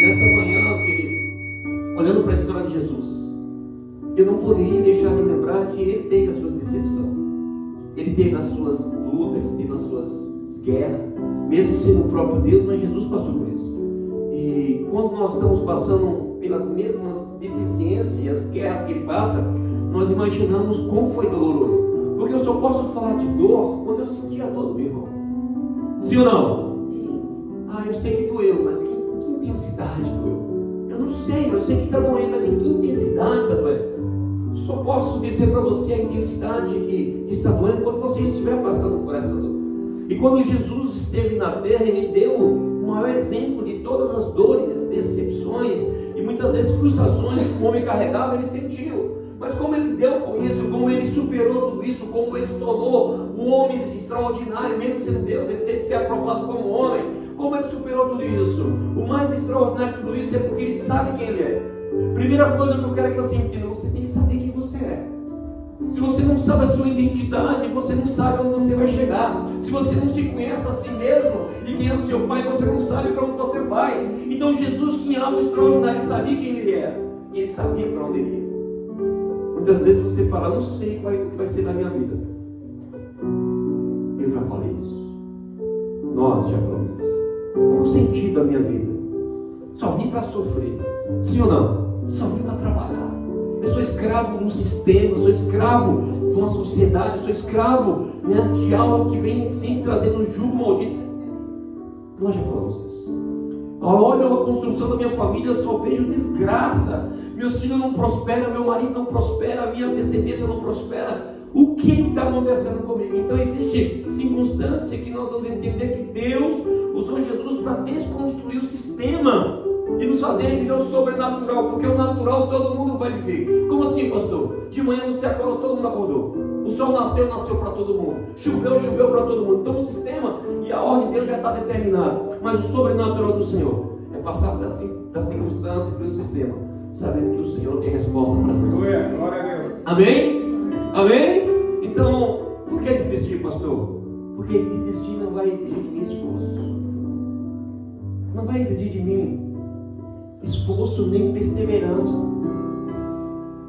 nessa manhã, querido, olhando para a história de Jesus, eu não poderia deixar de lembrar que ele teve as suas decepções, ele teve as suas lutas, teve as suas guerras, mesmo sendo o próprio Deus, mas Jesus passou por isso. E quando nós estamos passando pelas mesmas deficiências e as guerras que ele passa, nós imaginamos como foi doloroso. Porque eu só posso falar de dor quando eu senti a dor do meu irmão. Sim ou não? Ah, eu sei que doeu, mas que intensidade doeu? Eu não sei, eu sei que está doendo, mas em que intensidade está doendo? Só posso dizer para você a intensidade que está doendo quando você estiver passando por essa dor. E quando Jesus esteve na terra, ele deu o maior exemplo de todas as dores, decepções e muitas vezes frustrações que o homem carregava, ele sentiu. Mas como ele deu com isso, como ele superou tudo isso, como ele se tornou um homem extraordinário, mesmo sendo Deus, ele teve que ser aprovado como homem. Como ele superou tudo isso? O mais extraordinário de tudo isso é porque ele sabe quem ele é. Primeira coisa que eu quero que você entenda, você tem que saber quem você é. Se você não sabe a sua identidade, você não sabe onde você vai chegar. Se você não se conhece a si mesmo e quem é o seu pai, você não sabe para onde você vai. Então Jesus tinha algo extraordinário, ele sabia quem ele era e ele sabia para onde ele ia. Muitas vezes você fala, não sei qual vai ser da minha vida. Eu já falei isso. Nós já falamos isso. Qual o sentido da minha vida? Só vim para sofrer. Sim ou não? Só vim para trabalhar. Eu sou escravo de um sistema, eu sou escravo de uma sociedade, eu sou escravo, né, de algo que vem sempre trazendo um jugo maldito. Nós já falamos isso. Olha a construção da minha família, eu só vejo desgraça. Meus filhos não prosperam, meu marido não prospera, a minha descendência não prospera. O que está acontecendo comigo? Então existe circunstância que nós vamos entender que Deus usou Jesus para desconstruir o sistema e nos fazer viver o sobrenatural, porque o natural todo mundo vai viver. Como assim, pastor? De manhã você acordou, todo mundo acordou. O sol nasceu para todo mundo. Choveu para todo mundo. Então o sistema e a ordem de Deus já está determinada. Mas o sobrenatural do Senhor é passar da circunstância e pelo sistema, sabendo que o Senhor tem resposta para as pessoas. Glória a Deus. Amém? Amém? Então, por que desistir, pastor? Porque desistir não vai exigir de mim esforço. Não vai exigir de mim esforço nem perseverança.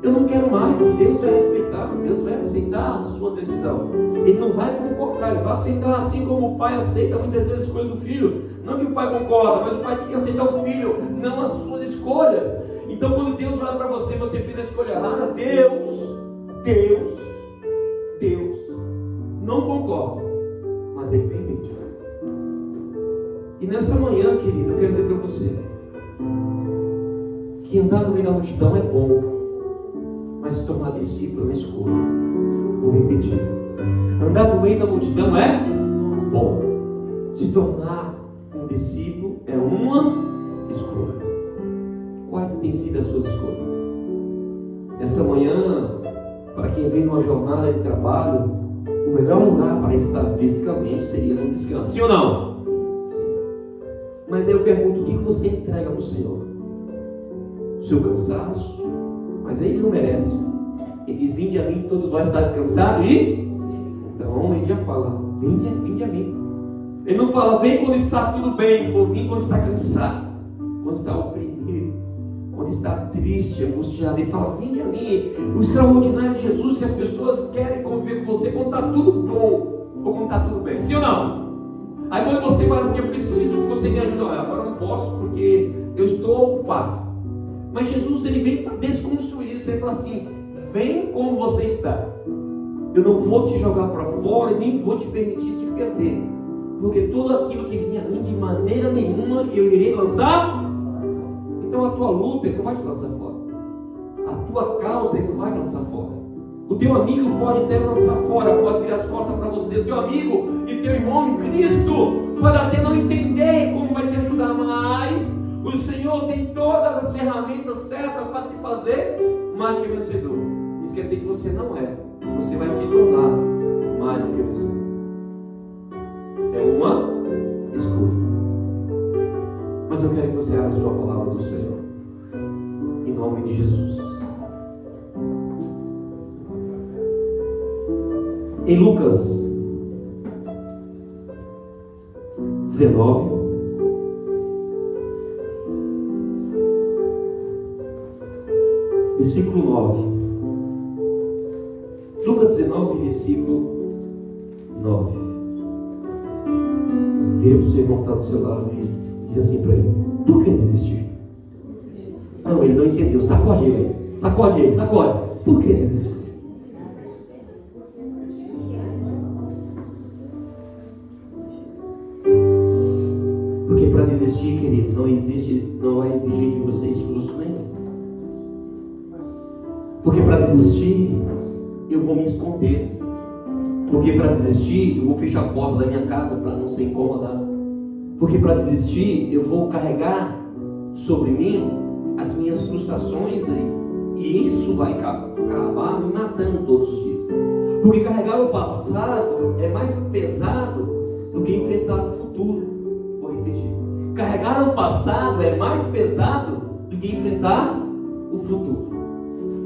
Eu não quero mais. Deus vai respeitar, Deus vai aceitar a sua decisão. Ele não vai concordar, ele vai aceitar, assim como o pai aceita muitas vezes a escolha do filho. Não que o pai concorda, mas o pai tem que aceitar o filho, não as suas escolhas. Então quando Deus olha para você, você fez a escolha errada, Deus não concorda, mas Ele permite. E nessa manhã, querido, eu quero dizer para você que andar no meio da multidão é bom, mas se tornar discípulo é uma escolha. Vou repetir: andar no meio da multidão é bom, se tornar um discípulo é uma escolha. Quais têm sido as suas escolhas? Essa manhã, para quem vem numa jornada de trabalho, o melhor lugar para estar fisicamente seria no descanso. Sim ou não? Sim. Mas aí eu pergunto, o que você entrega para o Senhor? O seu cansaço? Mas aí Ele não merece. Ele diz, vinde a mim, todos vós estáis cansados e... Então Ele já fala, vinde a mim. Ele não fala, vem quando está tudo bem. Ele falou, vem quando está cansado, quando está oprimido, quando está triste, angustiado. Ele fala, vinde a mim. O extraordinário de Jesus é que as pessoas querem conviver com você quando está tudo bom ou quando está tudo bem. Sim ou não? Aí quando você fala assim, eu preciso que você me ajude. Agora eu não posso porque eu estou ocupado. Mas Jesus, Ele vem para desconstruir isso. Ele fala assim, vem como você está. Eu não vou te jogar para fora e nem vou te permitir te perder. Porque tudo aquilo que vinha a mim, de maneira nenhuma, eu irei lançar. Então a tua luta, Ele não vai te lançar fora. A tua causa, Ele não vai te lançar fora. O teu amigo pode até lançar fora, pode virar as costas para você. O teu amigo e teu irmão em Cristo pode até não entender como vai te ajudar, mas o Senhor tem todas as ferramentas certas para te fazer mais que vencedor. Isso quer dizer que você não é. Você vai se tornar mais do que vencedor. É uma escolha. Mas eu quero que você abra a sua palavra do Senhor. Em nome de Jesus. Em Lucas 19, versículo 9. Lucas 19, versículo 9. Vira para o seu irmão que está do seu lado e diz assim para ele: por que desistir? Não, ele não entendeu. Sacode ele. Sacode ele, sacode. Por que desistir? Porque para desistir, querido, não vai exigir de você esforço nenhum. Porque para desistir, eu vou me esconder. Porque para desistir, eu vou fechar a porta da minha casa para não ser incomodado. Porque para desistir, eu vou carregar sobre mim as minhas frustrações e isso vai acabar me matando todos os dias. Porque carregar o passado é mais pesado do que enfrentar o futuro. Vou repetir. Carregar o passado é mais pesado do que enfrentar o futuro.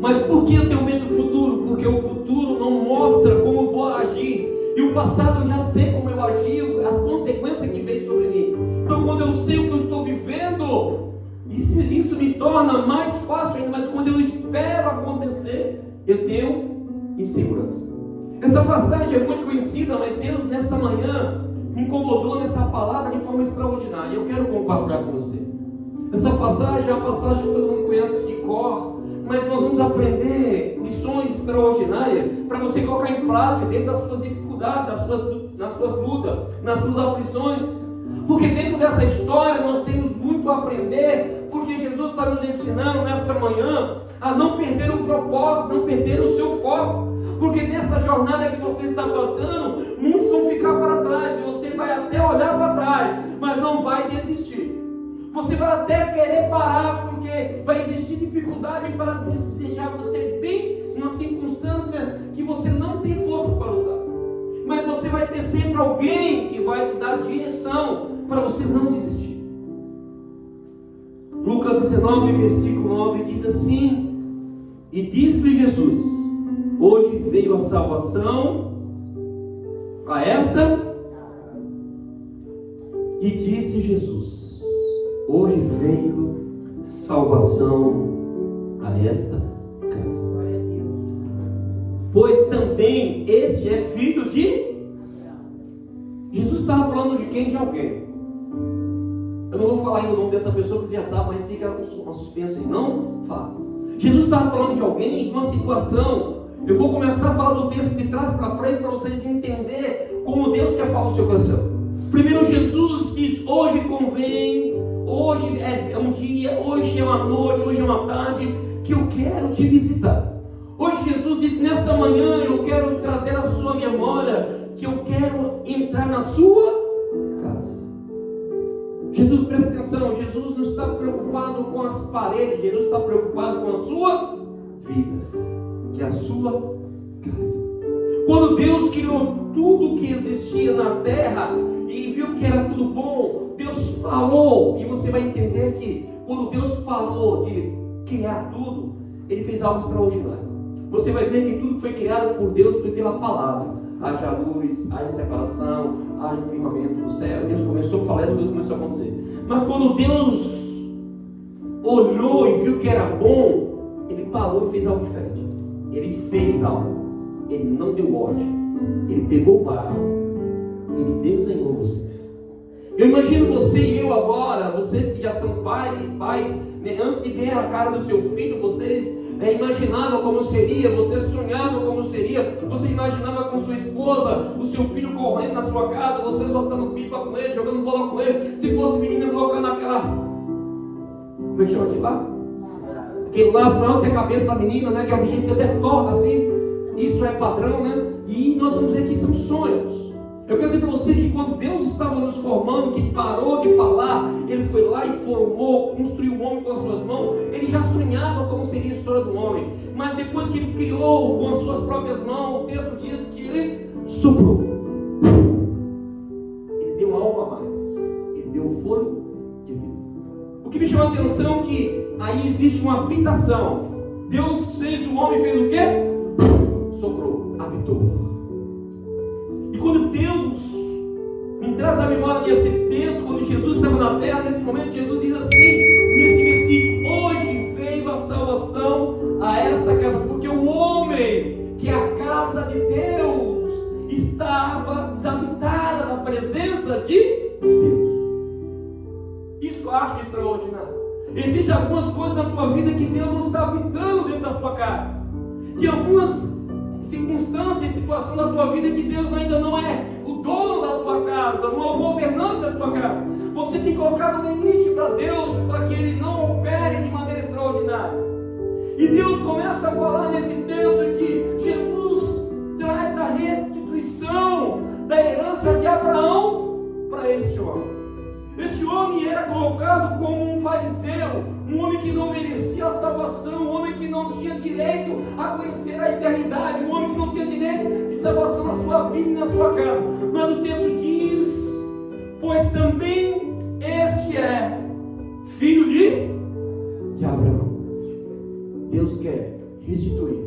Mas por que eu tenho medo do futuro? Porque o futuro não mostra como eu vou agir. E o passado eu já sei como eu agi, as consequências que veio sobre mim. Então quando eu sei o que eu estou vivendo, isso me torna mais fácil ainda. Mas quando eu espero acontecer, eu tenho insegurança. Essa passagem é muito conhecida, mas Deus nessa manhã me incomodou nessa palavra de forma extraordinária. Eu quero compartilhar com você. Essa passagem é uma passagem que todo mundo conhece de cor, mas nós vamos aprender lições extraordinárias para você colocar em prática dentro das suas dificuldades, nas suas lutas, nas suas aflições. Porque dentro dessa história nós temos muito a aprender, porque Jesus está nos ensinando nessa manhã a não perder o propósito, não perder o seu foco. Porque nessa jornada que você está passando, muitos vão ficar para trás, e você vai até olhar para trás, mas não vai desistir. Você vai até querer parar, porque vai existir dificuldade para deixar você bem numa circunstância que você não tem força para lutar. Mas você vai ter sempre alguém que vai te dar direção para você não desistir. Lucas 19, versículo 9 diz assim: e disse-lhe Jesus: hoje veio a salvação a esta. E disse Jesus: hoje veio salvação a esta casa. Pois também este é filho de... Jesus estava falando de quem? De alguém. Eu não vou falar ainda o nome dessa pessoa, que você já sabe, mas fica uma suspensa aí. Não fala. Jesus estava falando de alguém em uma situação. Eu vou começar a falar do texto de trás para frente para vocês entenderem como Deus quer falar o seu coração. Primeiro Jesus diz: hoje convém, hoje é um dia, hoje é uma noite, hoje é uma tarde que eu quero te visitar. Hoje Jesus diz: nesta manhã eu quero trazer à sua memória que eu quero entrar na sua casa. Jesus, presta atenção, Jesus não está preocupado com as paredes, Jesus está preocupado com a sua vida, que é a sua casa. Quando Deus criou tudo que existia na terra e viu que era tudo bom, Deus falou, e você vai entender que quando Deus falou de criar tudo, Ele fez algo extraordinário. Você vai ver que tudo que foi criado por Deus foi pela palavra. Haja luz, haja separação, haja o firmamento do céu. Deus começou a falar, as coisas começaram a acontecer. Mas quando Deus olhou e viu que era bom, Ele parou e fez algo diferente. Ele fez algo. Ele não deu ordem. Ele pegou o barro. Ele desenhou você. Eu imagino você e eu agora, vocês que já são pais, né, antes de ver a cara do seu filho, vocês imaginavam como seria, você sonhava como seria, você imaginava com sua esposa, o seu filho correndo na sua casa, você soltando pipa com ele, jogando bola com ele, se fosse menina colocando aquela, como é que chama aquilo lá? Aquele laço maior que a cabeça da menina, né, que a bichinha fica até torta assim. Isso é padrão, né? E nós vamos dizer que são sonhos. Eu quero dizer para você que quando Deus estava nos formando, que parou de falar, Ele foi lá e formou, construiu o homem com as suas mãos. Ele já sonhava como seria a história do homem. Mas depois que Ele criou com as suas próprias mãos, o texto diz que Ele soprou. Ele deu algo a mais. Ele deu o fôlego de vida. O que me chamou a atenção é que aí existe uma habitação. Deus fez o homem, fez o quê? Soprou, habitou. E quando Deus me traz a memória desse texto, quando Jesus estava na terra, nesse momento Jesus diz assim, nesse versículo: hoje veio a salvação a extraordinário. Existem algumas coisas na tua vida que Deus não está habitando dentro da sua casa. Tem algumas circunstâncias e situações da tua vida que Deus ainda não é o dono da tua casa, não é o governante da tua casa. Você tem colocado limite para Deus, para que Ele não opere de maneira extraordinária. E Deus começa a falar nesse texto que Jesus traz a restituição da herança de Abraão para este homem. Este homem era colocado como um fariseu, um homem que não merecia a salvação, um homem que não tinha direito a conhecer a eternidade, um homem que não tinha direito de salvação na sua vida e na sua casa. Mas o texto diz: pois também este é filho de Abraão. Deus quer restituir.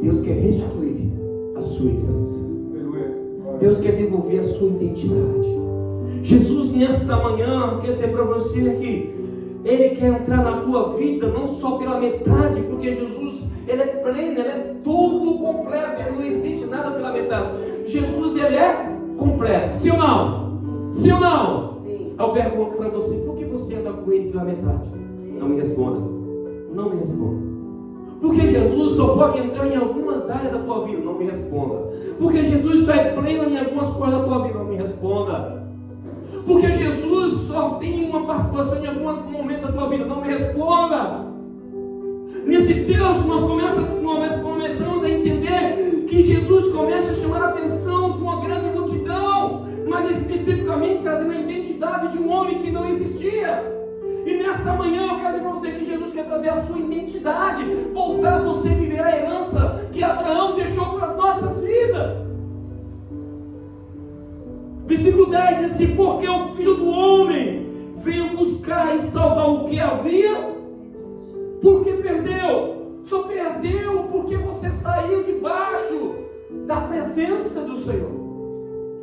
Deus quer restituir a sua herança. Deus quer devolver a sua identidade. Jesus nesta manhã quer dizer para você que Ele quer entrar na tua vida não só pela metade, porque Jesus Ele é pleno, Ele é todo completo, Ele não existe nada pela metade. Jesus Ele é completo, sim ou não? Sim ou não? Sim. Eu pergunto para você, por que você anda com Ele pela metade? Não me responda. Não me responda. Porque Jesus só pode entrar em algumas áreas da tua vida. Não me responda. Porque Jesus só é pleno em algumas coisas da tua vida. Não me responda. Porque Jesus só tem uma participação em alguns momentos da tua vida. Não me responda. Nesse texto nós começamos a entender que Jesus começa a chamar a atenção de uma grande multidão, mas especificamente trazendo a identidade de um homem que não existia. E nessa manhã eu quero dizer para você que Jesus quer trazer a sua identidade, voltar a você viver a herança que Abraão deixou para as nossas vidas. Versículo 10 diz assim: porque o Filho do Homem veio buscar e salvar o que havia, porque perdeu. Só perdeu porque você saiu debaixo da presença do Senhor.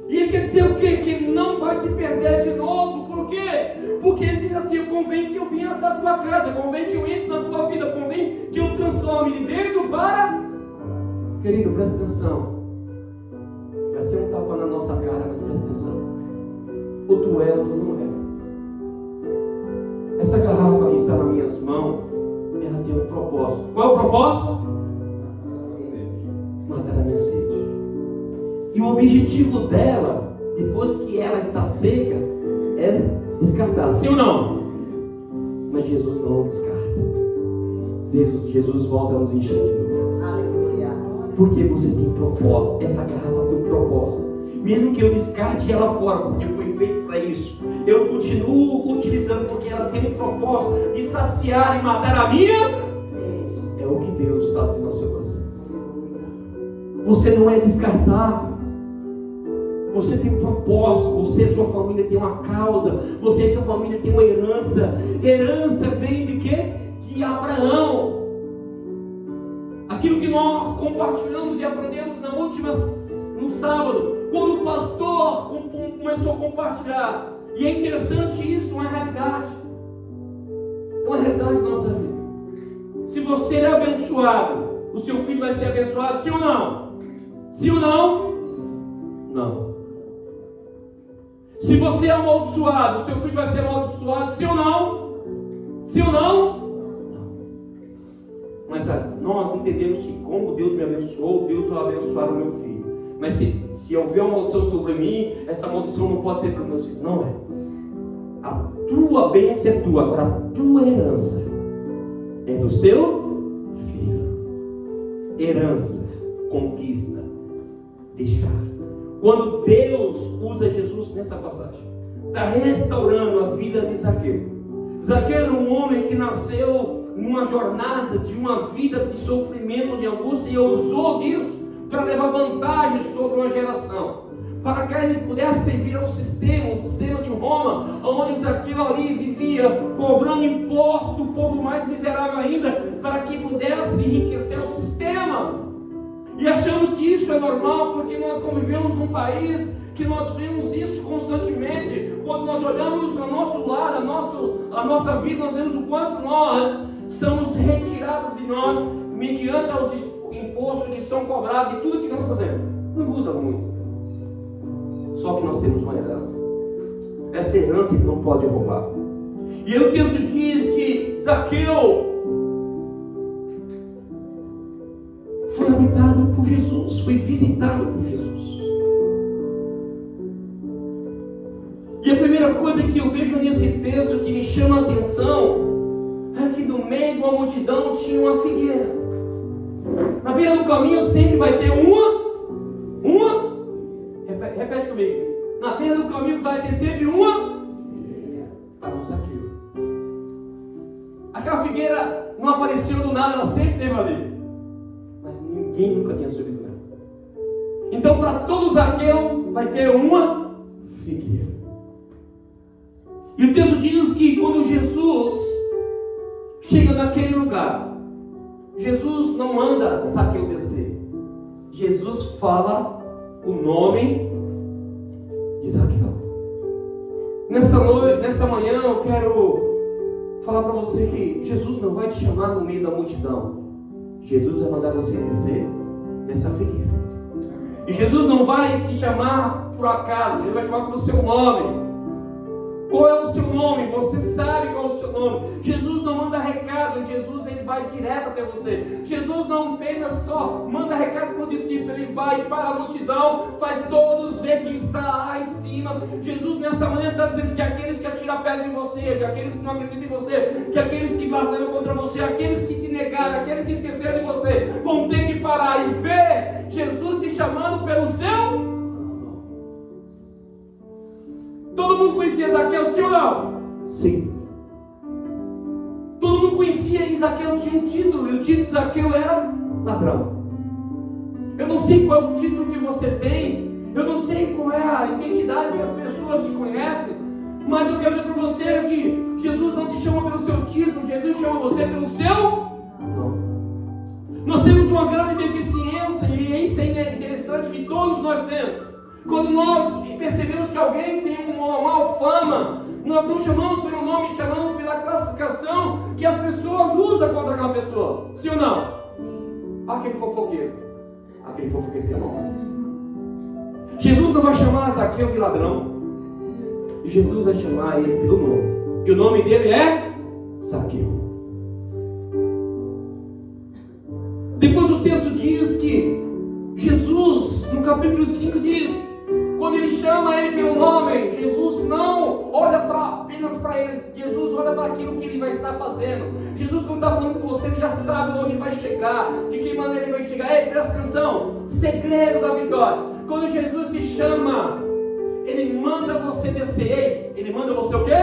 E ele quer dizer o quê? Que ele não vai te perder de novo. Por quê? Porque ele diz assim: convém que eu venha da tua casa, convém que eu entre na tua vida, convém que eu transforme de dentro para... Querido, presta atenção. Vai ser um tapa na nossa cara, mas presta atenção. Ou tu é ou tu não é. Essa garrafa que está nas minhas mãos, ela tem um propósito. Qual é o propósito? Matar a minha sede. E o objetivo dela, depois que ela está seca, é descartar. Sim ou não? Mas Jesus não descarta. Jesus volta a nos encher de novo. Aleluia. Porque você tem propósito. Essa garrafa tem um propósito. Mesmo que eu descarte ela fora, porque foi feito para isso, eu continuo utilizando porque ela tem um propósito de saciar e matar a minha. É o que Deus está dizendo ao seu coração. Você não é descartável. Você tem um propósito, você e sua família tem uma causa, você e sua família tem uma herança. Herança vem de quê? De Abraão. Aquilo que nós compartilhamos e aprendemos no sábado, quando o pastor começou a compartilhar. E é interessante isso, uma realidade. É uma realidade da nossa vida. Se você é abençoado, o seu filho vai ser abençoado, sim ou não? Sim ou não? Não. Se você é amaldiçoado, seu filho vai ser amaldiçoado, sim ou não? Sim ou não? Não. Mas nós entendemos que como Deus me abençoou, Deus vai abençoar o meu filho. Mas se houver uma maldição sobre mim, essa maldição não pode ser para os meus filhos. Não é. A tua bênção é tua, agora a tua herança é do seu filho. Herança, conquista, deixar. Quando Deus usa Jesus nessa passagem, está restaurando a vida de Zaqueu. Zaqueu era um homem que nasceu numa jornada de uma vida de sofrimento, de angústia, e usou disso para levar vantagem sobre uma geração, para que eles pudessem servir ao sistema, o sistema de Roma, onde Zaqueu ali vivia, cobrando imposto do povo mais miserável ainda, para que pudesse enriquecer o sistema. E achamos que isso é normal, porque nós convivemos num país que nós vemos isso constantemente. Quando nós olhamos ao nosso lado, a nossa vida, nós vemos o quanto nós somos retirados de nós, mediante os impostos que são cobrados e tudo que nós fazemos. Não muda muito. Só que nós temos uma herança. Essa herança não pode roubar. E aí o texto diz que Zaqueu foi habitado por Jesus, foi visitado por Jesus. E a primeira coisa que eu vejo nesse texto que me chama a atenção é que no meio de uma multidão tinha uma figueira. Na beira do caminho sempre vai ter repete comigo. Na beira do caminho vai ter sempre para um Zaqueu. Aquela figueira não apareceu do nada, ela sempre esteve ali. Mas ninguém nunca tinha subido nela. Então para todo Zaqueu vai ter uma figueira. E o texto diz que quando Jesus chega naquele lugar, Jesus não manda Zaqueu descer. Jesus fala o nome de Zaqueu. Nessa manhã eu quero falar para você que Jesus não vai te chamar no meio da multidão. Jesus vai mandar você descer nessa figueira. E Jesus não vai te chamar por acaso, Ele vai chamar pelo seu nome. Qual é o seu nome? Você sabe qual é o seu nome. Jesus não manda recado, Jesus ele vai direto até você. Jesus não apenas só manda recado para o discípulo, ele vai para a multidão, faz todos ver quem está lá em cima. Jesus nesta manhã está dizendo que aqueles que atiram a pedra em você, que aqueles que não acreditam em você, que aqueles que batalham contra você, aqueles que te negaram, aqueles que esqueceram de você, vão ter que parar e ver Jesus te chamando pelo seu. Todo mundo conhecia Zaqueu, sim ou não? Sim. Todo mundo conhecia e Zaqueu tinha um título, e o título de Zaqueu era ladrão. Eu não sei qual é o título que você tem, eu não sei qual é a identidade que as pessoas te conhecem, mas eu quero dizer para você que Jesus não te chama pelo seu título, Jesus chama você pelo seu nome. Nós temos uma grande deficiência, e isso é interessante que todos nós temos. Quando nós percebemos que alguém tem uma mal fama, nós não chamamos pelo nome, chamamos pela classificação que as pessoas usam contra aquela pessoa. Sim ou não? Aquele fofoqueiro. Aquele fofoqueiro que é mau. Jesus não vai chamar Zaqueu de ladrão. Jesus vai chamar ele pelo nome. E o nome dele é Zaqueu. Depois o texto diz que Jesus, no capítulo 5, diz: quando ele chama ele pelo nome, Jesus não olha apenas para ele, Jesus olha para aquilo que ele vai estar fazendo. Jesus, quando está falando com você, ele já sabe onde ele vai chegar, de que maneira ele vai chegar. Ei, presta atenção, segredo da vitória. Quando Jesus te chama, ele manda você descer. Ei, ele manda você o quê?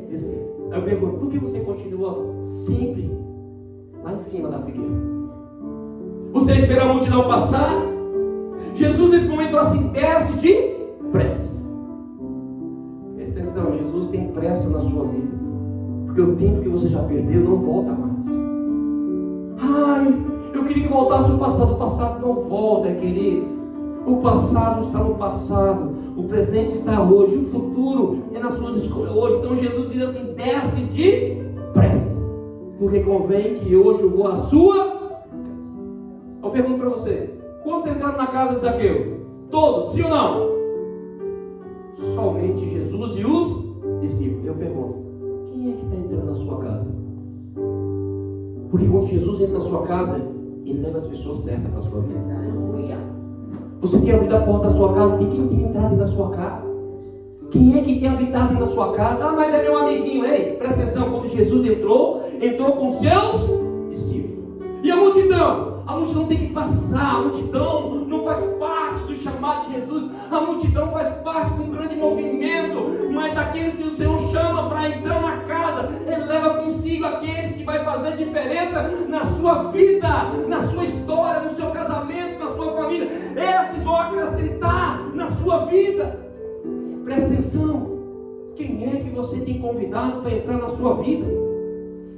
Descer. Aí eu pergunto, por que você continua sempre lá em cima da figueira? Você espera a multidão passar? Jesus nesse momento fala assim, desce depressa. Presta atenção, Jesus tem pressa na sua vida, porque o tempo que você já perdeu não volta mais. Ai, eu queria que voltasse o passado não volta, querido. O passado está no passado, o presente está hoje, o futuro é nas suas escolhas hoje. Então Jesus diz assim, desce depressa, porque convém que hoje eu vou à sua casa. Eu pergunto para você, quantos entraram na casa de Zaqueu? Todos, sim ou não? Somente Jesus e os discípulos. Eu pergunto, quem é que está entrando na sua casa? Porque quando Jesus entra na sua casa, Ele leva as pessoas certas para a sua vida. Você quer abrir a porta da sua casa? De quem tem entrado na sua casa? Quem é que tem habitado na sua casa? Ah, mas é meu amiguinho. Ei, presta atenção, quando Jesus entrou com seus discípulos. E a multidão? A multidão tem que passar, a multidão não faz parte do chamado de Jesus, a multidão faz parte de um grande movimento, mas aqueles que o Senhor chama para entrar na casa, Ele leva consigo aqueles que vai fazer diferença na sua vida, na sua história, no seu casamento, na sua família. Esses vão acrescentar na sua vida. Presta atenção, quem é que você tem convidado para entrar na sua vida?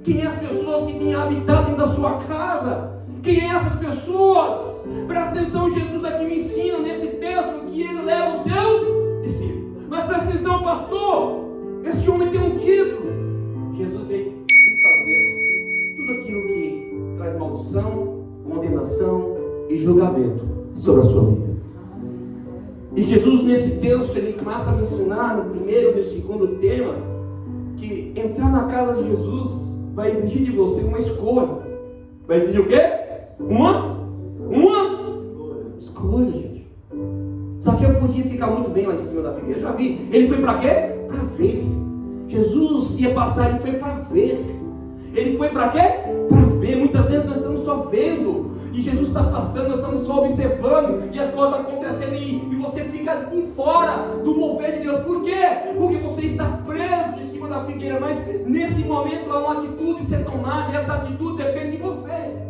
Quem é as pessoas que têm habitado dentro da sua casa? Quem é essas pessoas? Presta atenção, Jesus aqui me ensina nesse texto que Ele leva os seus discípulos. Mas presta atenção, pastor, esse homem tem um título. Jesus veio desfazer tudo aquilo que traz maldição, condenação e julgamento sobre a sua vida. E Jesus nesse texto, Ele começa a me ensinar no primeiro e no segundo tema, que entrar na casa de Jesus vai exigir de você uma escolha. Vai exigir o quê? Uma escolha, gente. Zaqueu podia ficar muito bem lá em cima da figueira, já vi. Ele foi para quê? Para ver. Jesus ia passar, ele foi para ver. Ele foi para quê? Para ver. Muitas vezes nós estamos só vendo, e Jesus está passando, nós estamos só observando, e as coisas estão acontecendo, e você fica de fora do mover de Deus. Por quê? Porque você está preso em cima da figueira. Mas nesse momento há uma atitude a ser tomada, e essa atitude depende de você.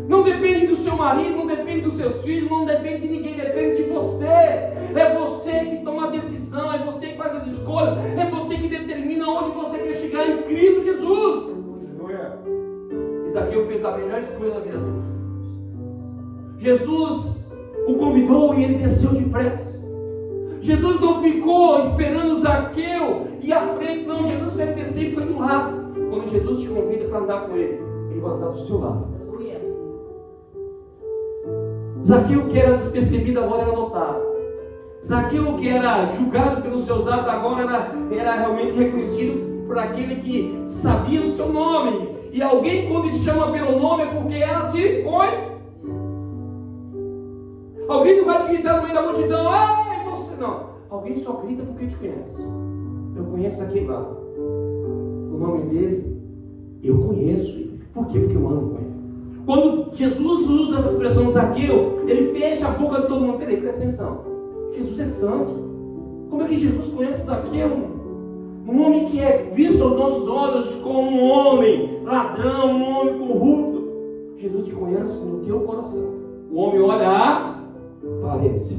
Não depende do seu marido, não depende dos seus filhos, não depende de ninguém, depende de você. É você que toma a decisão, é você que faz as escolhas, é você que determina onde você quer chegar em Cristo Jesus. Zaqueu fez a melhor escolha da vida dele. Jesus o convidou e ele desceu depressa. Jesus não ficou esperando Zaqueu ir à frente, não. Jesus fez descer e foi do lado. Quando Jesus te convida para andar com ele, ele vai andar do seu lado. Zaqueu, que era despercebido, agora era notado. Zaqueu, que era julgado pelos seus atos, agora era realmente reconhecido por aquele que sabia o seu nome. E alguém, quando te chama pelo nome, é porque ela te conhece. Alguém não vai te gritar no meio da multidão, ai, você não. Alguém só grita porque te conhece. Eu conheço aquele lá. O nome dele, eu conheço ele. Por quê? Porque eu ando com ele. Quando Jesus usa essa expressão Zaqueu, ele fecha a boca de todo mundo. Peraí, presta atenção. Jesus é santo. Como é que Jesus conhece Zaqueu? Um homem que é visto aos nossos olhos como um homem ladrão, um homem corrupto. Jesus te conhece no teu coração. O homem olha a aparência,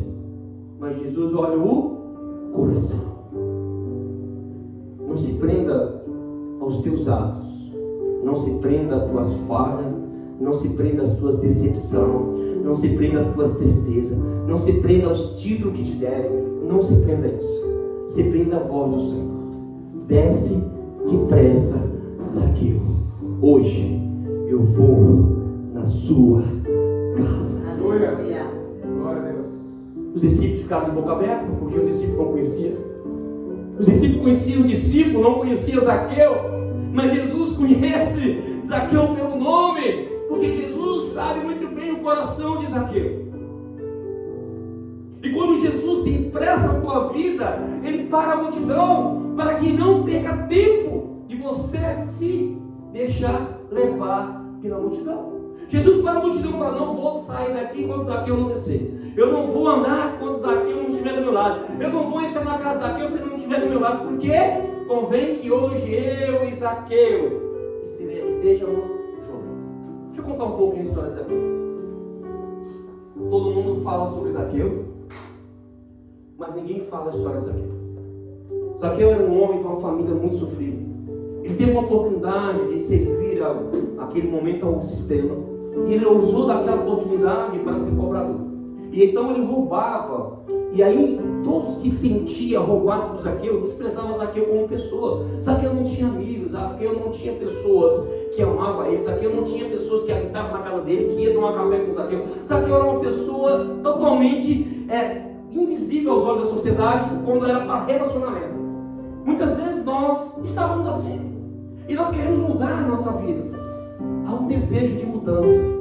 mas Jesus olha o coração. Não se prenda aos teus atos. Não se prenda às tuas falhas. Não se prenda às tuas decepções. Não se prenda às tuas tristezas. Não se prenda aos títulos que te derem. Não se prenda a isso. Se prenda à voz do Senhor. Desce depressa, Zaqueu. Hoje eu vou na sua casa. Aleluia. Glória a Deus. Os discípulos ficaram de boca aberta, porque os discípulos não conheciam. Os discípulos conheciam os discípulos, não conheciam Zaqueu. Mas Jesus conhece Zaqueu pelo nome, porque Jesus sabe muito bem o coração de Zaqueu. E quando Jesus tem pressa na tua vida, Ele para a multidão, para que não perca tempo de você se deixar levar pela multidão. Jesus para a multidão e fala, não vou sair daqui enquanto Zaqueu não descer. Eu não vou andar quando Zaqueu não estiver do meu lado. Eu não vou entrar na casa de Zaqueu se ele não estiver do meu lado. Porque convém que hoje eu e Zaqueu estejamos juntos. Deixa eu contar um pouco a história de Zaqueu. Todo mundo fala sobre Zaqueu, mas ninguém fala a história de Zaqueu. Zaqueu era um homem de uma família muito sofrida. Ele teve uma oportunidade de servir aquele momento ao sistema, e ele usou daquela oportunidade para ser cobrador. E então ele roubava, e aí todos que sentiam roubado do Zaqueu desprezavam Zaqueu como pessoa. Zaqueu não tinha amigos, Zaqueu não tinha pessoas que amavam ele, Zaqueu não tinha pessoas que habitavam na casa dele, que iam tomar café com Zaqueu. Zaqueu era uma pessoa totalmente invisível aos olhos da sociedade quando era para relacionamento. Muitas vezes nós estávamos assim e nós queremos mudar a nossa vida. Há um desejo de mudança.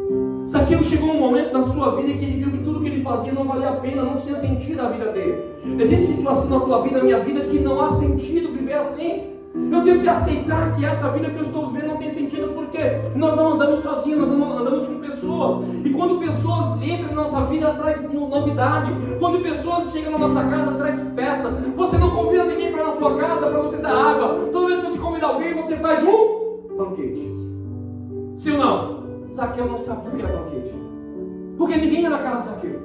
Zaqueu chegou um momento na sua vida em que ele viu que tudo que ele fazia não valia a pena, não tinha sentido a vida dele. Existe situação na tua vida, na minha vida, que não há sentido viver assim. Eu tenho que aceitar que essa vida que eu estou vivendo não tem sentido, porque nós não andamos sozinhos, nós não andamos com pessoas. E quando pessoas entram na nossa vida, traz novidade. Quando pessoas chegam na nossa casa, traz festa. Você não convida ninguém para ir na sua casa para você dar água. Toda vez que você convida alguém, você faz um banquete. Sim ou não? Zaqueu não sabia o que era banquete, porque ninguém ia na casa de Zaqueu.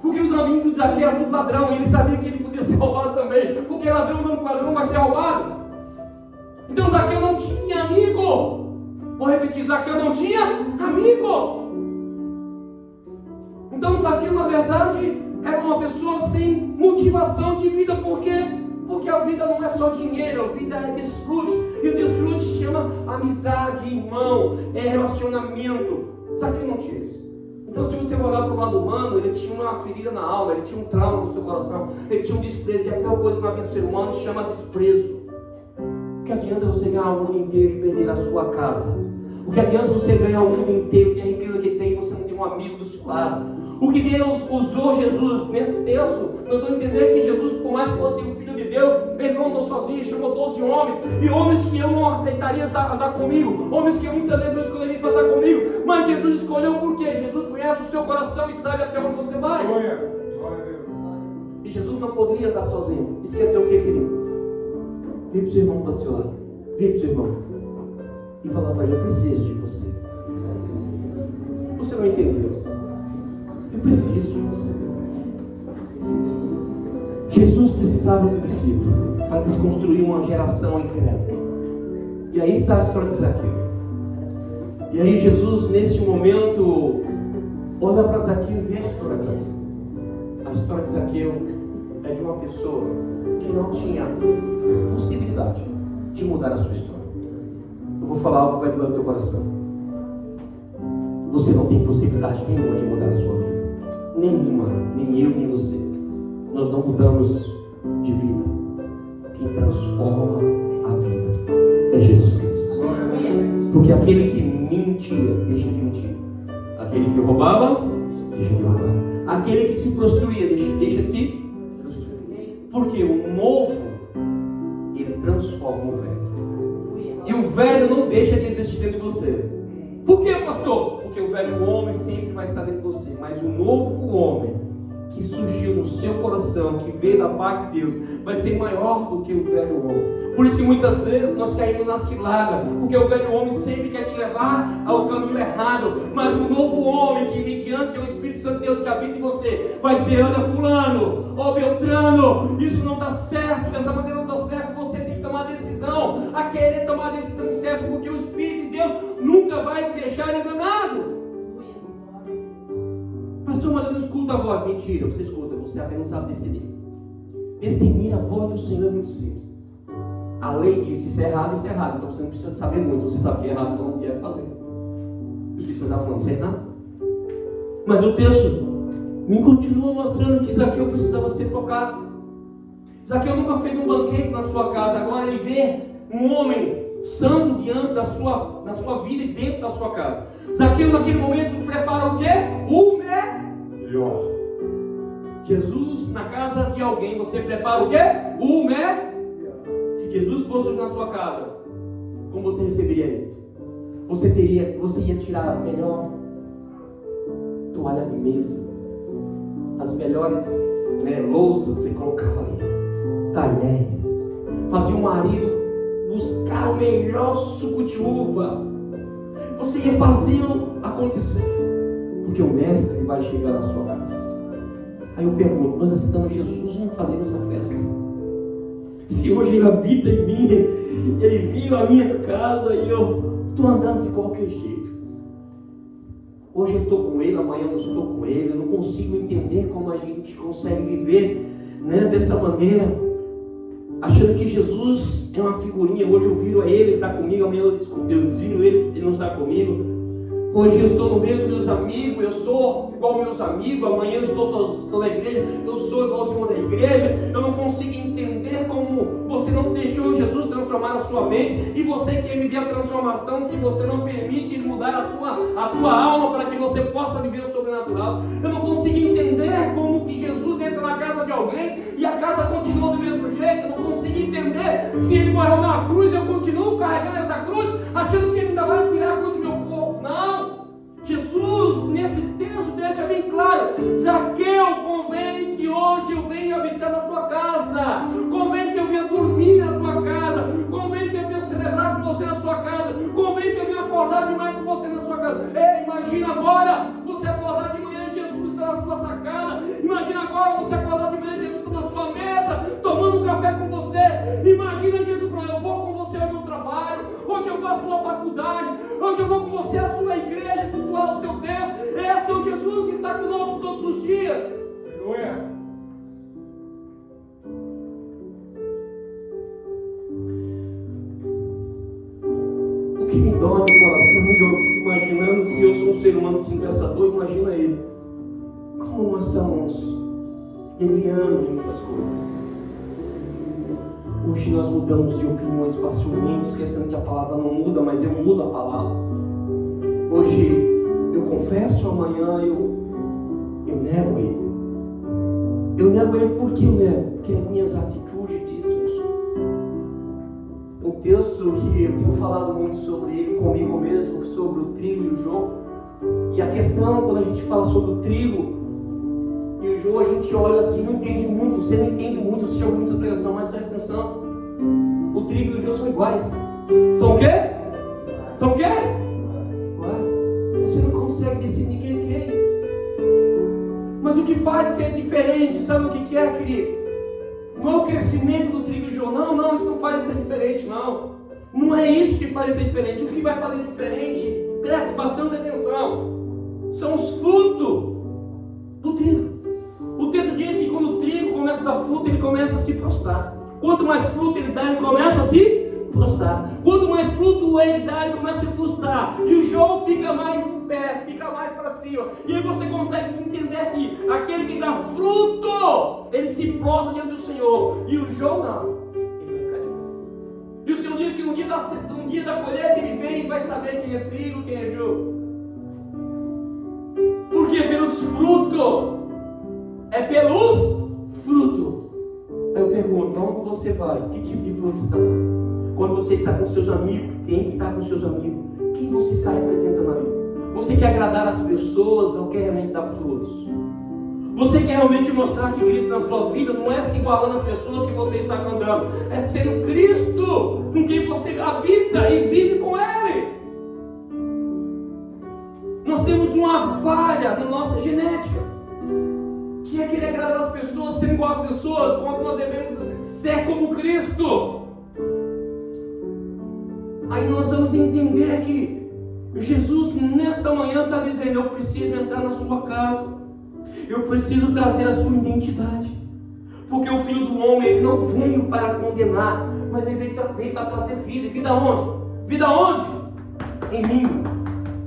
Porque os amigos de Zaqueu eram tudo ladrão, e ele sabia que ele podia ser roubado também. Porque ladrão não vai ser roubado. Então Zaqueu não tinha amigo. Vou repetir, Zaqueu não tinha amigo. Então Zaqueu, na verdade, era uma pessoa sem motivação de vida. Por quê? Porque a vida não é só dinheiro, a vida é desfrute. E o desfrute se chama amizade, irmão, é relacionamento. Zaqueu não tinha isso. Então, se você olhar para o lado humano, ele tinha uma ferida na alma, ele tinha um trauma no seu coração, ele tinha um desprezo. E a pior coisa na vida do ser humano se chama desprezo. que adianta você ganhar o mundo inteiro e perder a sua casa? O que adianta você ganhar o mundo inteiro, ter a riqueza que tem, e você não tem um amigo do seu lado? O que Deus usou Jesus nesse texto, nós vamos entender que Jesus, por mais que fosse o Filho de Deus, Ele não andou sozinho, Ele chamou 12 homens, e homens que eu não aceitaria andar comigo, homens que eu muitas vezes não escolheria para andar comigo, mas Jesus escolheu por quê? Jesus conhece o seu coração e sabe até onde você vai. Glória a Deus. E Jesus não poderia andar sozinho. Isso quer dizer o que, querido? Vem para o seu irmão que está do seu lado. Vem para o seu irmão e falar para ele: eu preciso de você. Você não entendeu? Eu preciso de você. Jesus precisava do discípulo para desconstruir uma geração incrédula. E aí está a história de Zaqueu. E aí Jesus, nesse momento, olha para Zaqueu e vê a história de Zaqueu. A história de Zaqueu é de uma pessoa que não tinha possibilidade de mudar a sua história. Eu vou falar algo que vai doer no teu coração. Você não tem possibilidade nenhuma de mudar a sua vida. Nenhuma, nem eu, nem você. Nós não mudamos de vida. Quem transforma a vida é Jesus Cristo. Porque aquele que mentia, deixa de mentir. Aquele que roubava, deixa de roubar. Aquele que se prostituía, deixa de se prostituir. Porque o novo, ele transforma o velho. E o velho não deixa de existir dentro de você. Por que, pastor? Porque o velho homem sempre vai estar dentro de você. Mas o novo homem que surgiu no seu coração, que veio da parte de Deus, vai ser maior do que o velho homem. Por isso que muitas vezes nós caímos na cilada, porque o velho homem sempre quer te levar ao caminho errado. Mas o novo homem que vem diante, é o Espírito Santo de Deus que habita em você, vai dizer: olha fulano, ó Beltrano, isso não está certo, dessa maneira não está certo. Você tem que tomar a decisão, a querer tomar a decisão certa, porque o Espírito de Deus nunca vai te deixar enganado. Pastor, mas eu não escuto a voz. Mentira, você escuta, você apenas sabe discernir. Discernir a voz do Senhor é muito simples. A lei diz: isso é errado, isso é errado. Então você não precisa saber muito, você sabe que é errado, então não quer fazer. O Espírito Santo está falando: isso é errado. Mas o texto me continua mostrando que Zaqueu precisava ser tocado. Zaqueu nunca fez um banquete na sua casa. Agora ele vê um homem santo diante da sua vida e dentro da sua casa. Zaqueu naquele momento prepara o quê? O melhor. Jesus na casa de alguém, você prepara o quê? O melhor. Se Jesus fosse hoje na sua casa, como você receberia ele? Você ia tirar a melhor toalha de mesa, as melhores louças, você colocava ali, talheres, fazia o marido buscar o melhor suco de uva. Você ia fazê-lo acontecer, porque o mestre vai chegar na sua casa. Aí eu pergunto: nós aceitamos Jesus, vamos fazer essa festa? Se hoje ele habita em mim, ele veio à minha casa e eu estou andando de qualquer jeito. Hoje eu estou com ele, amanhã eu não estou com ele. Eu não consigo entender como a gente consegue viver dessa maneira, achando que Jesus é uma figurinha. Hoje eu viro a ele, ele está comigo, amanhã eu desviro ele, ele não está comigo. Hoje eu estou no meio dos meus amigos, eu sou igual meus amigos, amanhã eu estou na igreja, eu sou igual o irmão da igreja. Eu não consigo entender como você não deixou Jesus transformar a sua mente, e você quer viver a transformação se você não permite ele mudar a tua alma para que você possa viver o sobrenatural. Eu não consigo entender como que Jesus entra na casa de alguém e a casa continua do mesmo jeito. Eu não consigo entender se ele morreu na cruz, eu continuo carregando essa cruz, achando que ele ainda vai tirar a cruz do meu corpo. Não! Jesus, nesse texto, deixa bem claro: Zaqueu, convém que hoje eu venha habitar na tua casa, convém que eu venha dormir na tua casa, convém que eu venha celebrar com você na sua casa, convém que eu venha acordar de manhã com você na sua casa. Ei, imagina agora você acordar de manhã e Jesus está na sua sacada. Imagina agora você acordar de manhã e Jesus está na sua mesa, tomando um café com você. Imagina Jesus falando: eu vou com você hoje no trabalho, hoje eu vou à sua faculdade, hoje eu vou com você à sua igreja, cultuar o seu Deus. Esse é o Jesus que está conosco todos os dias. Aleluia. O que me dói no coração, e eu fico imaginando, se eu sou um ser humano assim pensador, imagina ele. Como nós somos levianos em muitas coisas. Hoje nós mudamos de opiniões facilmente, esquecendo que a palavra não muda, mas eu mudo a palavra. Hoje eu confesso, amanhã eu nego Ele. Eu nego Ele porque eu nego, porque as minhas atitudes dizem quem eu sou. Um texto que eu tenho falado muito sobre ele comigo mesmo, sobre o trigo e o jogo. E a questão, quando a gente fala sobre o trigo e o jogo, a gente olha assim, não entende muito, você não entende muito, você já ouviu essa pregação, mas presta atenção. O trigo e o jogo são iguais. São o quê? São o quê? Iguais. Você não consegue decidir quem é quem. Mas o que faz ser diferente, sabe o que é, querido? Não é o crescimento do trigo e o jogo. Não, isso não faz ser diferente, não. Não é isso que faz ser diferente. O que vai fazer diferente, preste bastante atenção, são os frutos do trigo. O texto diz que quando o trigo começa a dar fruto, ele começa a se prostrar. Quanto mais fruto ele dá, ele começa a se prostrar. Quanto mais fruto ele dá, ele começa a se frustrar. E o jogo fica mais em pé, fica mais para cima. E aí você consegue entender que aquele que dá fruto, ele se prostra diante do Senhor. E o jogo não. Ele vai ficar de pé. E o Senhor diz que no dia da colheita ele vem e vai saber quem é trigo, quem é jogo. Por quê? Pelos frutos. É pelos frutos. Aí eu pergunto, onde você vai? Que tipo de fruto você está dando? Quando você está com seus amigos, tem que estar com seus amigos. Quem você está representando ali? Você quer agradar as pessoas ou quer realmente dar frutos? Você quer realmente mostrar que Cristo na sua vida não é se igualando às pessoas que você está andando, é ser o Cristo com quem você habita e vive com Ele. Nós temos uma falha na nossa genética, que é querer agradar as pessoas, ser igual às pessoas, quando nós devemos ser como Cristo. Aí nós vamos entender que Jesus nesta manhã está dizendo: eu preciso entrar na sua casa, eu preciso trazer a sua identidade, porque o Filho do Homem ele não veio para condenar, mas ele veio para trazer vida. E vida onde? Vida onde? Em mim.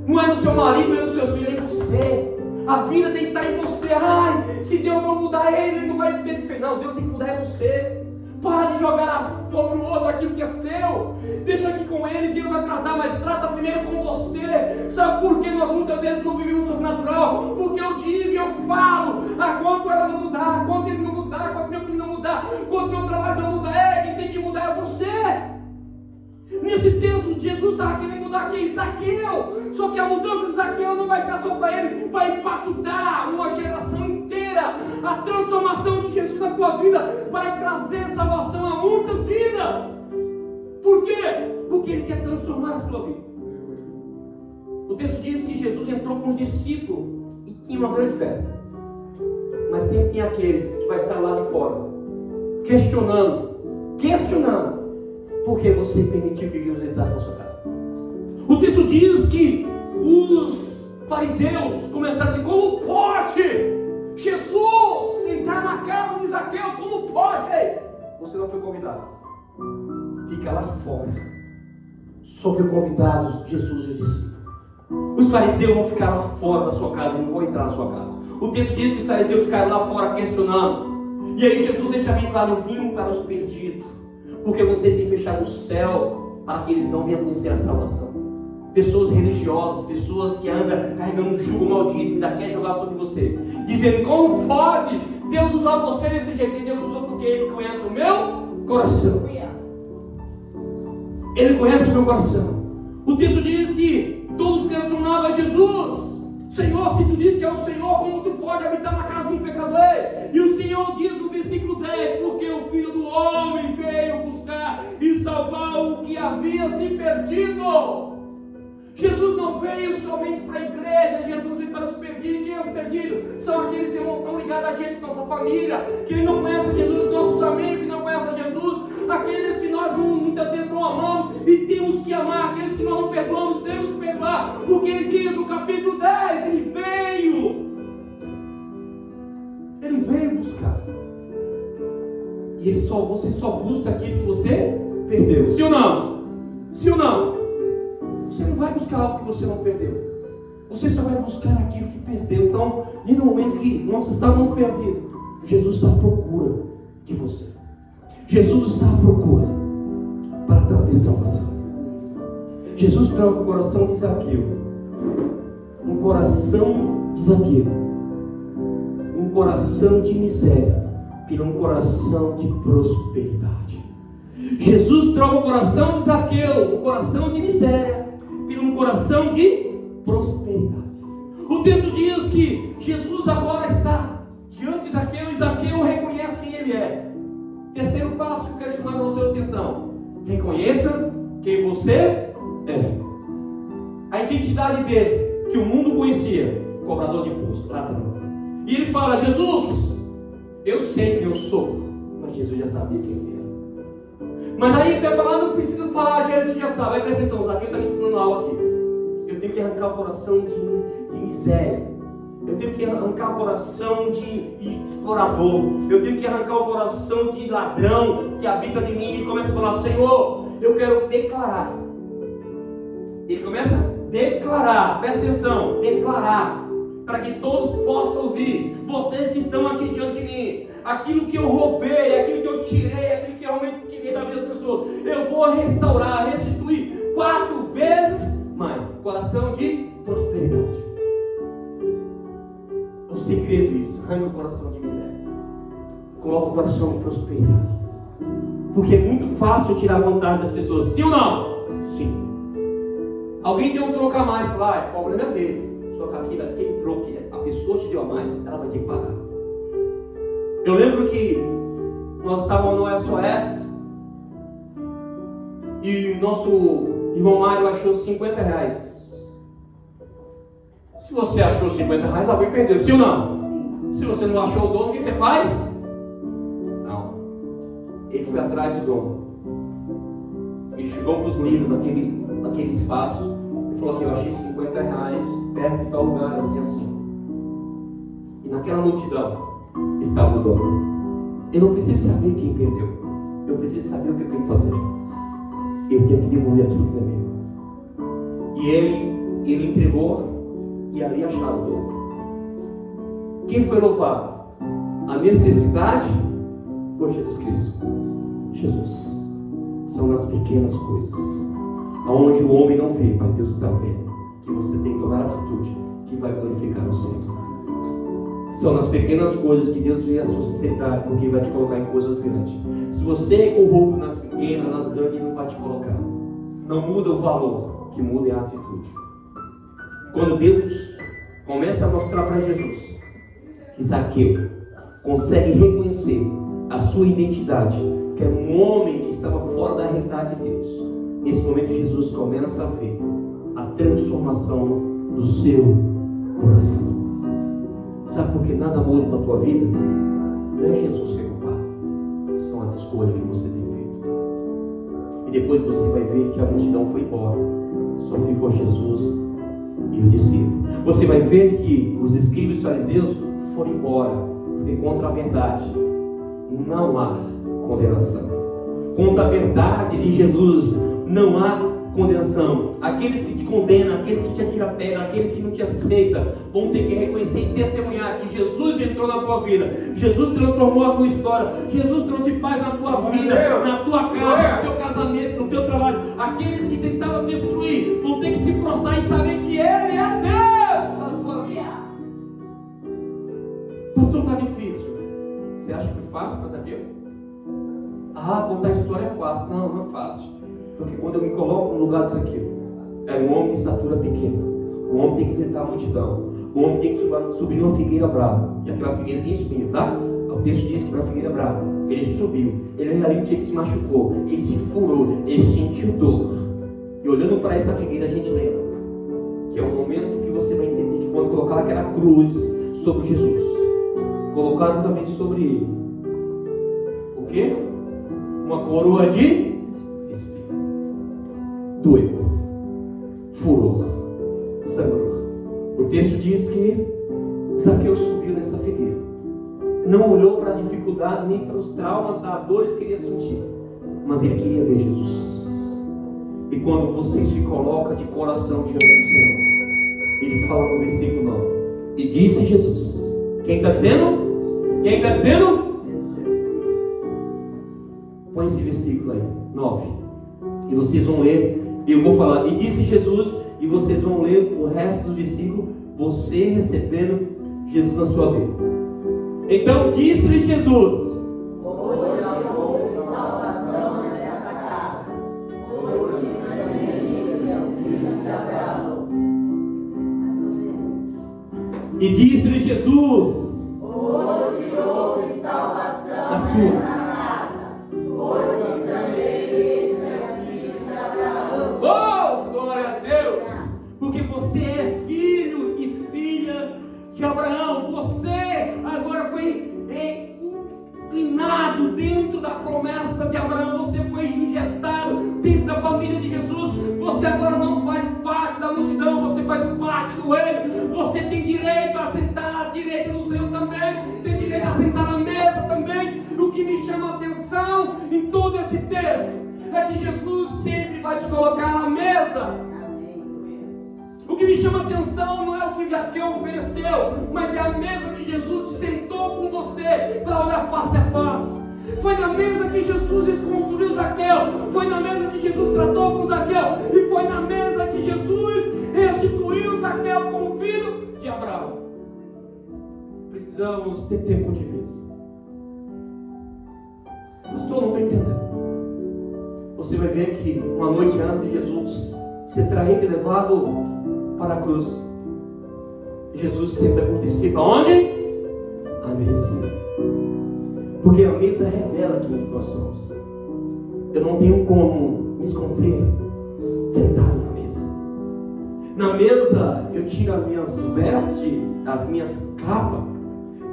Não é no seu marido, não é nos seus filhos, é em você. A vida tem que estar em você. Ai, se Deus não mudar ele não vai ter diferença. Não, Deus tem que mudar em você. Para de jogar sobre o outro aquilo que é seu. Deixa aqui com ele, Deus vai tratar, mas trata primeiro com você. Sabe por que nós muitas vezes não vivemos sobrenatural? Porque eu digo e eu falo: quanto ela não mudar, quanto ele não mudar, quanto meu filho não mudar, quanto meu trabalho não mudar, quem tem que mudar é você. Nesse texto, Jesus estava querendo mudar quem? Zaqueu. Só que a mudança de Zaqueu não vai ficar só para ele, vai impactar uma geração inteira. A transformação de Jesus na tua vida vai trazer salvação a muitas vidas. Por quê? Porque Ele quer transformar a sua vida. O texto diz que Jesus entrou com os discípulos e tinha uma grande festa. Mas tem aqueles que vai estar lá de fora, questionando, porque você permitiu que Jesus entrasse na sua casa. O texto diz que os fariseus começaram a dizer: como pode Jesus entrar na casa de Zaqueu? Como pode? Ei, você não foi convidado. Fica lá fora. Só foi convidado Jesus e os discípulos. Os fariseus vão ficar lá fora da sua casa, não vão entrar na sua casa. O texto diz que os fariseus ficaram lá fora questionando. E aí Jesus deixa bem claro: eu vim para os perdidos, porque vocês têm fechado o céu para que eles não venham conhecer a salvação. Pessoas religiosas, pessoas que andam carregando um jugo maldito e ainda quer jogar sobre você, dizendo: como pode Deus usar você desse jeito? E Deus usou porque Ele conhece o meu coração. Ele conhece o meu coração. O texto diz que todos questionavam a Jesus: Senhor, se tu diz que é o Senhor, como tu pode habitar na casa de um pecador? E o Senhor diz no versículo 10: porque o Filho do Homem veio buscar e salvar o que havia se perdido. Jesus não veio somente para a igreja, Jesus veio para os perdidos. Quem é os perdidos? São aqueles que não estão ligados a gente, nossa família, que não conhecem Jesus, nossos amigos que não conhecem Jesus, aqueles que nós muitas vezes não amamos e temos que amar, aqueles que nós não perdoamos, temos que perdoar, porque Ele diz no capítulo 10, Ele veio buscar. E você só busca aquilo que você perdeu. Sim ou não? Sim ou não? Você não vai buscar algo que você não perdeu. Você só vai buscar aquilo que perdeu. Então, no momento que nós estávamos perdidos, Jesus está à procura de você. Jesus está à procura para trazer salvação. Jesus troca o coração de Zaqueu. Um coração de Zaqueu. Um coração de miséria por um coração de prosperidade. Jesus troca o coração de Zaqueu, um coração de miséria, por um coração de prosperidade. O texto diz que Jesus agora está diante de Zaqueu e Zaqueu reconhece quem ele é. Terceiro passo que eu quero chamar a sua atenção: reconheça quem você é. A identidade dele, que o mundo conhecia: cobrador de imposto, ladrão. E ele fala: Jesus, eu sei quem eu sou. Mas Jesus já sabia quem ele era. Mas aí ele vai falar: não preciso falar, Jesus já sabe. Aí presta atenção, Zaqueu está me ensinando algo aqui. Eu tenho que arrancar o coração de miséria. Eu tenho que arrancar o coração de explorador. Eu tenho que arrancar o coração de ladrão que habita em mim. Ele começa a falar: Senhor, eu quero declarar. Ele começa a declarar, presta atenção, declarar, para que todos possam ouvir. Vocês estão aqui diante de mim. Aquilo que eu roubei, aquilo que eu tirei, aquilo que eu realmente tirei da vida das pessoas, eu vou restaurar, restituir 4 vezes mais. Coração de prosperidade. O segredo é isso: arranca o coração de miséria, coloca o coração de prosperidade. Porque é muito fácil tirar vantagem das pessoas, sim ou não? Sim. Alguém deu um troco a mais, fala: o problema é dele. Só que aquele troco que a pessoa te deu a mais, ela vai ter que pagar. Eu lembro que nós estávamos no SOS e o nosso irmão Mário achou R$50. Se você achou R$50, alguém perdeu, sim ou não? Se você não achou o dono, o que você faz? Não. Ele foi atrás do dono. Ele chegou para os líderes daquele espaço e falou: aqui, eu achei R$50 perto de tal lugar, assim, assim. E naquela multidão estava o dono. Eu não preciso saber quem perdeu. Eu preciso saber o que eu tenho que fazer. Eu tenho que devolver aquilo que não é meu. E ele entregou. E ali acharam o dono. Quem foi louvado? A necessidade ou Jesus Cristo? Jesus. São as pequenas coisas, aonde o homem não vê, mas Deus está vendo, que você tem que tomar atitude que vai glorificar o Senhor. São nas pequenas coisas que Deus vê a sua sinceridade, porque Ele vai te colocar em coisas grandes. Se você é corrupto nas pequenas, nas grandes, Ele não vai te colocar. Não muda o valor, o que muda é a atitude. Quando Deus começa a mostrar para Jesus que Zaqueu consegue reconhecer a sua identidade, que era um homem que estava fora da realidade de Deus, nesse momento Jesus começa a ver a transformação do seu coração. Sabe por que nada muda na tua vida? Não é Jesus que é culpado, são as escolhas que você tem feito. E depois você vai ver que a multidão foi embora, só ficou Jesus e o discípulo. Você vai ver que os escribas e fariseus foram embora, porque contra a verdade não há condenação. Contra a verdade de Jesus não há condenação. Aqueles que te condenam, aqueles que te atiram a pedra, aqueles que não te aceitam, vão ter que reconhecer e testemunhar que Jesus entrou na tua vida. Jesus transformou a tua história. Jesus trouxe paz na tua vida, na tua casa, no teu casamento, no teu trabalho. Aqueles que tentavam destruir vão ter que se prostrar e saber que Ele é Deus na tua vida. Pastor, está difícil. Você acha que é fácil para Zaqueu? Contar a história é fácil. Não é fácil. Porque quando eu me coloco no lugar disso aqui, é um homem de estatura pequena. O homem tem que enfrentar a multidão. O homem tem que subir numa figueira brava. E aquela figueira tem espinho, tá? O texto diz que na figueira brava, ele subiu. Ele ali porque ele se machucou. Ele se furou. Ele sentiu dor. E olhando para essa figueira, a gente lembra que é o momento que você vai entender que quando colocaram aquela cruz sobre Jesus, colocaram também sobre ele o quê? Uma coroa de doeu, furou, sangrou. O texto diz que Zaqueu subiu nessa figueira, não olhou para a dificuldade nem para os traumas, das dores que ele ia sentir, mas ele queria ver Jesus. E quando você se coloca de coração diante do Senhor, ele fala no versículo 9: e disse Jesus. Quem está dizendo? Quem está dizendo? Põe esse versículo aí, 9. E vocês vão ler, eu vou falar, e disse Jesus, e vocês vão ler o resto do versículo, você recebendo Jesus na sua vida. Então disse-lhe Jesus: hoje houve salvação nesta casa, hoje também é o filho de Abraão. Mais ou menos. E disse-lhe Jesus: hoje houve salvação na sua. nesta casa, hoje também este é o filho de Abraão. Oh, glória a Deus! Porque você é filho e filha de Abraão. Você agora foi inclinado dentro da promessa de Abraão. Você foi injetado dentro da família de Jesus. Você agora não faz parte da multidão, você faz parte do reino. Você tem direito a sentar à direita do Senhor também. Tem direito a sentar na mesa também. O que me chama a atenção em todo esse texto é que Jesus sempre vai te colocar na mesa. O que me chama a atenção não é o que Zaqueu ofereceu, mas é a mesa que Jesus se sentou com você para olhar face a face. Foi na mesa que Jesus desconstruiu Zaqueu, foi na mesa que Jesus tratou com Zaqueu, e foi na mesa que Jesus restituiu Zaqueu como filho de Abraão. Precisamos ter tempo de mesa. Pastor, não estou entendendo. Você vai ver que uma noite antes de Jesus ser traído e levado para a cruz, Jesus senta com o discípulo aonde? A mesa. Porque a mesa revela quem nós somos. Eu não tenho como me esconder sentado na mesa. Na mesa eu tiro as minhas vestes, as minhas capas,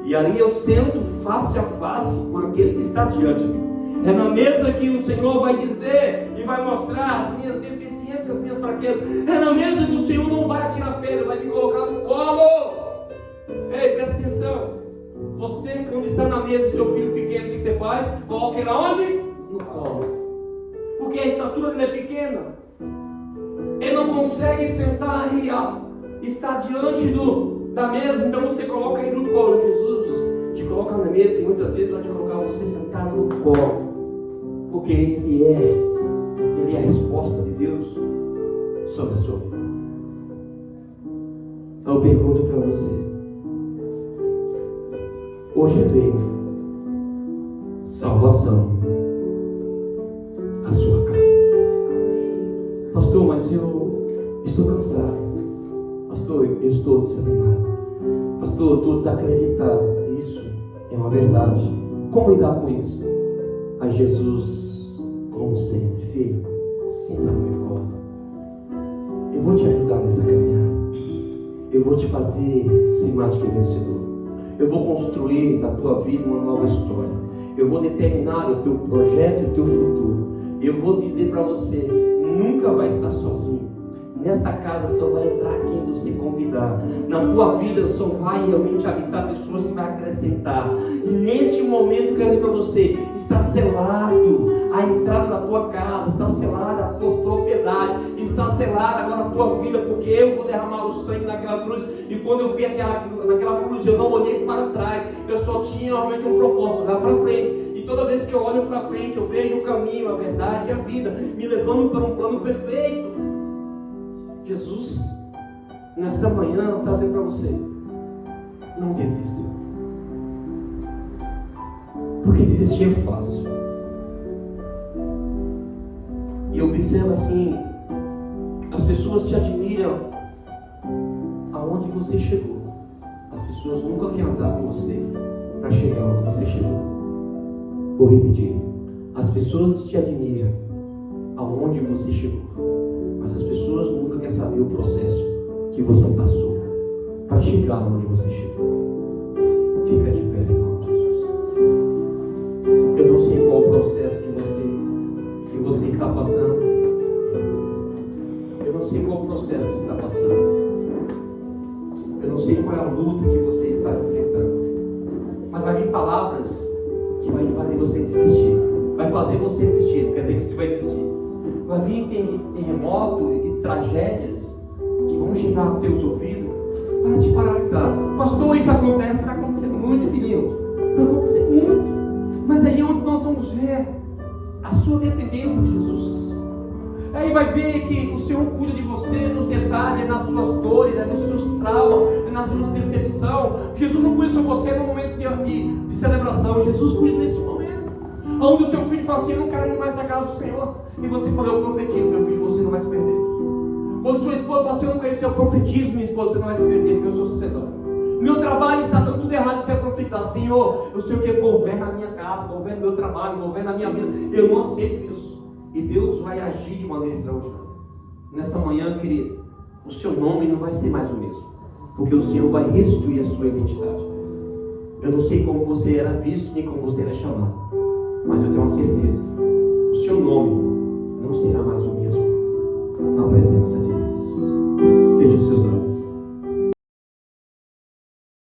e ali eu sento face a face com aquele que está diante de mim. É na mesa que o Senhor vai dizer e vai mostrar as minhas deficiências, as minhas fraquezas. É na mesa que o Senhor não vai atirar pedra, vai me colocar no colo. Ei, presta atenção. Você, quando está na mesa, seu filho pequeno, o que você faz? Coloca ele aonde? No colo. Porque a estatura dele é pequena. Ele não consegue sentar e estar diante da mesa. Então você coloca ele no colo. Jesus te coloca na mesa e muitas vezes vai te colocar você sentado no colo. Porque Ele é a resposta de Deus sobre a sua vida. Então eu pergunto para você: hoje veio salvação à sua casa. Pastor, mas eu estou cansado. Pastor, eu estou desanimado. Pastor, eu estou desacreditado. Isso é uma verdade. Como lidar com isso? Aí Jesus, como sempre: filho, senta no meu colo. Eu vou te ajudar nessa caminhada. Eu vou te fazer ser mais que vencedor. Eu vou construir na tua vida uma nova história. Eu vou determinar o teu projeto e o teu futuro. Eu vou dizer para você: nunca vai estar sozinho. Nesta casa só vai entrar quem você convidar. Na tua vida só vai realmente habitar pessoas que vai acrescentar. E neste momento eu quero dizer para você: está selado a entrada da tua casa, está selada a tua propriedade, está selada agora a tua vida, porque eu vou derramar o sangue naquela cruz. E quando eu fui naquela cruz, eu não olhei para trás, eu só tinha realmente um propósito, olhar para frente. E toda vez que eu olho para frente, eu vejo o caminho, a verdade e a vida me levando para um plano perfeito. Jesus, nesta manhã, está dizendo para você: não desista. Porque desistir é fácil. E observa assim: as pessoas te admiram aonde você chegou. As pessoas nunca querem andar com você para chegar onde você chegou. Vou repetir: as pessoas te admiram aonde você chegou, mas as pessoas nunca querem saber o processo que você passou para chegar onde você chegou. Fica de pé em nome de Jesus. Eu não sei qual o processo que você está passando. Eu não sei qual o processo que você está passando. Eu não sei qual é a luta que você está enfrentando. Mas vai vir palavras que vai fazer você desistir. Vai fazer você desistir, não quer dizer que você vai desistir. Vai vir terremoto e tragédias que vão chegar aos teus ouvidos para te paralisar. Pastor, isso acontece, vai acontecer muito, filhinho. Vai acontecer muito. Mas aí é onde nós vamos ver a sua dependência de Jesus. Aí vai ver que o Senhor cuida de você nos detalhes, nas suas dores, nos seus traumas, nas suas decepções. Jesus não cuida só de você no momento de celebração. Jesus cuida nesse momento. Onde o seu filho fala assim: eu não quero ir mais na casa do Senhor. E você fala: eu profetizo, meu filho, você não vai se perder. Quando sua esposa fala assim: eu não quero ser o profetismo, minha esposa, você não vai se perder, porque eu sou sacerdote. Meu trabalho está dando tudo errado, você profetizar: Senhor, eu sei o que governa a minha casa, governa o meu trabalho, governa a minha vida. Eu não aceito isso. E Deus vai agir de maneira extraordinária. Nessa manhã, querido, o seu nome não vai ser mais o mesmo, porque o Senhor vai restituir a sua identidade. Eu não sei como você era visto, nem como você era chamado, mas eu tenho uma certeza: o seu nome não será mais o mesmo na presença de